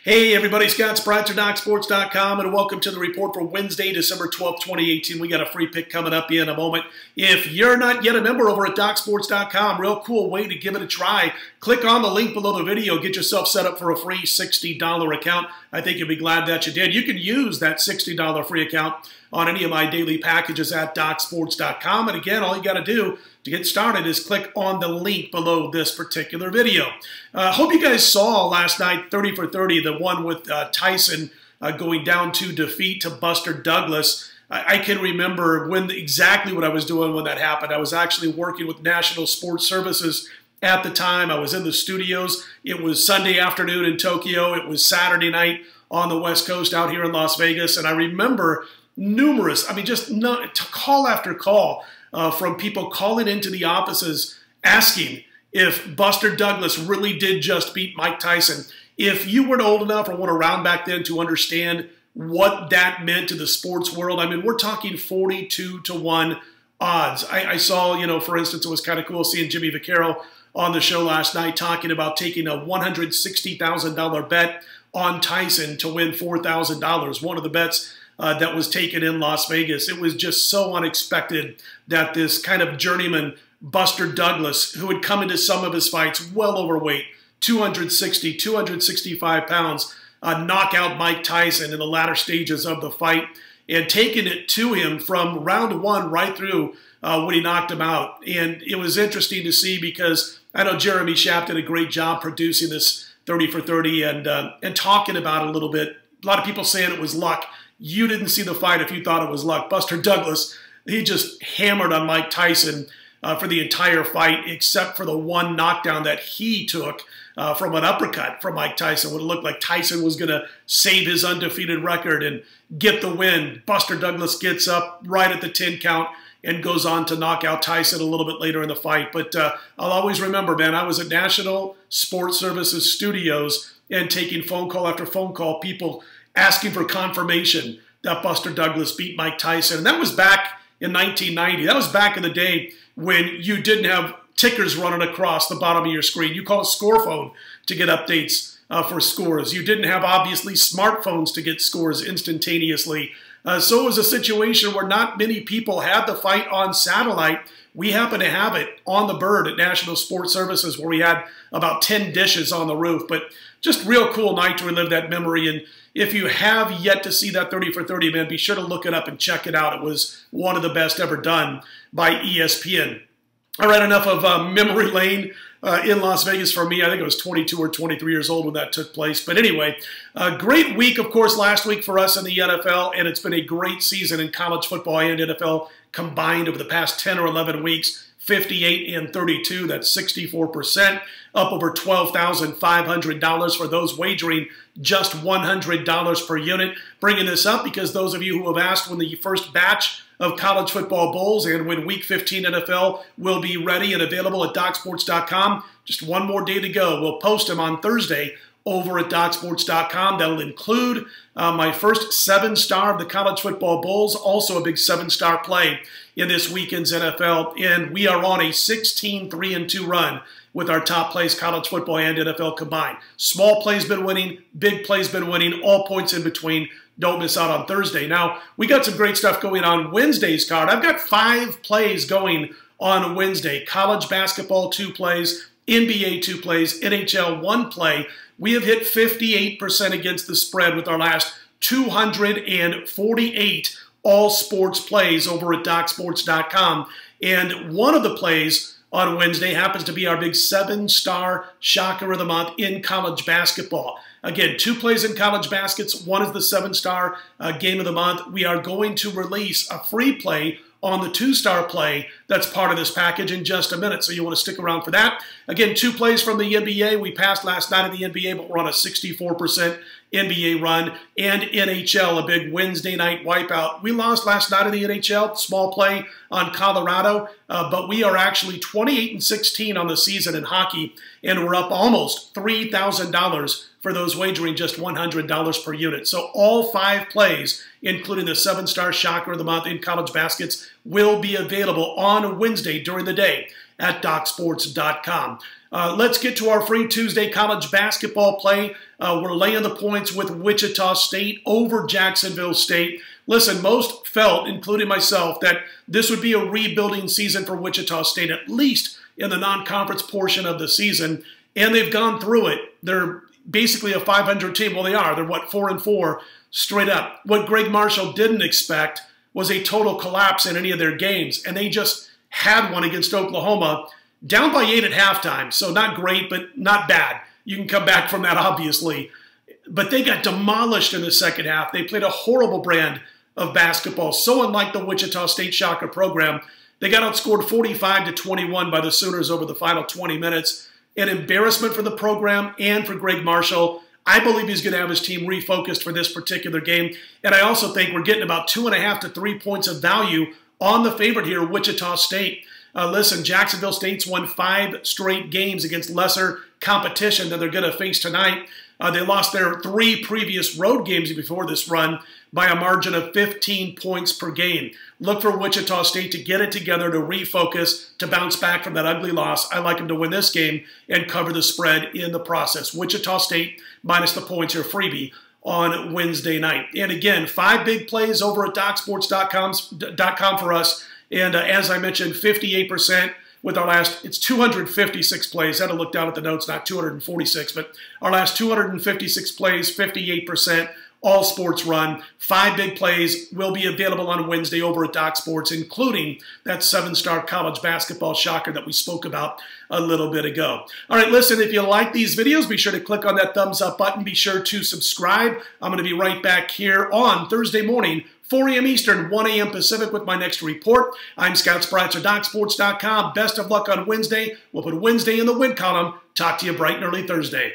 Hey everybody, Scott Spreitzer, DocSports.com, and welcome to the report for Wednesday, December 12th, 2018. We got a free pick coming up in a moment. If you're not yet a member over at DocSports.com, real cool way to give it a try. Click on the link below the video. Get yourself set up for a free $60 account. I think you'll be glad that you did. You can use that $60 free account on any of my daily packages at DocSports.com. And again, all you got to do to get started is click on the link below this particular video. Hope you guys saw last night 30 for 30, the one with Tyson going down to defeat to Buster Douglas. I can remember exactly what I was doing when that happened. I was actually working with National Sports Services at the time. I was in the studios. It was Sunday afternoon in Tokyo. It was Saturday night on the West Coast out here in Las Vegas. And I remember numerous, just call after call from people calling into the offices asking if Buster Douglas really did just beat Mike Tyson. If you weren't old enough or weren't around back then to understand what that meant to the sports world, we're talking 42-1 odds. I saw, for instance, it was kind of cool seeing Jimmy Vaccaro on the show last night talking about taking a $160,000 bet on Tyson to win $4,000. One of the bets that was taken in Las Vegas. It was just so unexpected that this kind of journeyman Buster Douglas, who had come into some of his fights well overweight, 260, 265 pounds, knock out Mike Tyson in the latter stages of the fight and taking it to him from round one right through when he knocked him out. And it was interesting to see because I know Jeremy Schaap did a great job producing this 30 for 30 and talking about it a little bit. A lot of people saying it was luck. You didn't see the fight if you thought it was luck. Buster Douglas, he just hammered on Mike Tyson for the entire fight, except for the one knockdown that he took from an uppercut from Mike Tyson. When it looked like Tyson was going to save his undefeated record and get the win, Buster Douglas gets up right at the 10 count and goes on to knock out Tyson a little bit later in the fight. But I'll always remember, man, I was at National Sports Services Studios and taking phone call after phone call, people asking for confirmation that Buster Douglas beat Mike Tyson. And that was back in 1990. That was back in the day when you didn't have tickers running across the bottom of your screen. You called a score phone to get updates for scores. You didn't have, obviously, smartphones to get scores instantaneously. So it was a situation where not many people had the fight on satellite. We happened to have it on the bird at National Sports Services where we had about 10 dishes on the roof. But just real cool night to relive that memory. And if you have yet to see that 30 for 30, man, be sure to look it up and check it out. It was one of the best ever done by ESPN. All right, enough of memory lane in Las Vegas for me. I think I was 22 or 23 years old when that took place. But anyway, a great week, of course, last week for us in the NFL, and it's been a great season in college football and NFL combined over the past 10 or 11 weeks. 58 and 32, that's 64%, up over $12,500 for those wagering just $100 per unit. Bringing this up because those of you who have asked when the first batch of college football bowls and when Week 15 NFL will be ready and available at DocSports.com, just one more day to go. We'll post them on Thursday over at DocSports.com. That'll include my first 7-star of the college football bowls, also a big 7-star play in this weekend's NFL. And we are on a 16-3-2 run with our top plays, college football and NFL combined. Small plays been winning, big plays been winning, all points in between. Don't miss out on Thursday. Now, we got some great stuff going on Wednesday's card. I've got 5 plays going on Wednesday. College basketball, 2 plays. NBA, 2 plays. NHL, 1 play. We have hit 58% against the spread with our last 248 all sports plays over at DocSports.com. And one of the plays on Wednesday happens to be our big 7-star shocker of the month in college basketball. Again, 2 plays in college baskets. One is the 7-star game of the month. We are going to release a free play on the 2-star play that's part of this package in just a minute, so you want to stick around for that. Again, 2 plays from the NBA. We passed last night in the NBA, but we're on a 64% NBA run. And NHL, a big Wednesday night wipeout. We lost last night in the NHL, small play on Colorado, but we are actually 28-16 on the season in hockey, and we're up almost $3,000 for those wagering just $100 per unit. So all 5 plays, including the 7-star shocker of the month in college baskets, will be available on Wednesday during the day at DocSports.com. Let's get to our free Tuesday college basketball play. We're laying the points with Wichita State over Jacksonville State. Listen, most felt, including myself, that this would be a rebuilding season for Wichita State, at least in the non-conference portion of the season, and they've gone through it. They're basically a 500 team. Well, they are. They're, 4-4 straight up. What Greg Marshall didn't expect was a total collapse in any of their games, and they just had one against Oklahoma, down by 8 at halftime, so not great, but not bad. You can come back from that, obviously. But they got demolished in the second half. They played a horrible brand of basketball, so unlike the Wichita State Shocker program. They got outscored 45-21 by the Sooners over the final 20 minutes. An embarrassment for the program and for Greg Marshall. I believe he's going to have his team refocused for this particular game. And I also think we're getting about 2.5 to 3 points of value on the favorite here, Wichita State. Listen, Jacksonville State's won 5 straight games against lesser competition that they're going to face tonight. They lost their 3 previous road games before this run by a margin of 15 points per game. Look for Wichita State to get it together, to refocus, to bounce back from that ugly loss. I like them to win this game and cover the spread in the process. Wichita State minus the points here, freebie on Wednesday night. And again, 5 big plays over at DocSports.com for us. And as I mentioned, 58% with our last, it's 256 plays. I had to look down at the notes, not 246, but our last 256 plays, 58%, all sports run. 5 big plays will be available on Wednesday over at Doc Sports, including that 7-star college basketball shocker that we spoke about a little bit ago. All right, listen, if you like these videos, be sure to click on that thumbs up button. Be sure to subscribe. I'm going to be right back here on Thursday morning, 4 a.m. Eastern, 1 a.m. Pacific with my next report. I'm Scott Spreitzer, DocSports.com. Best of luck on Wednesday. We'll put Wednesday in the win column. Talk to you bright and early Thursday.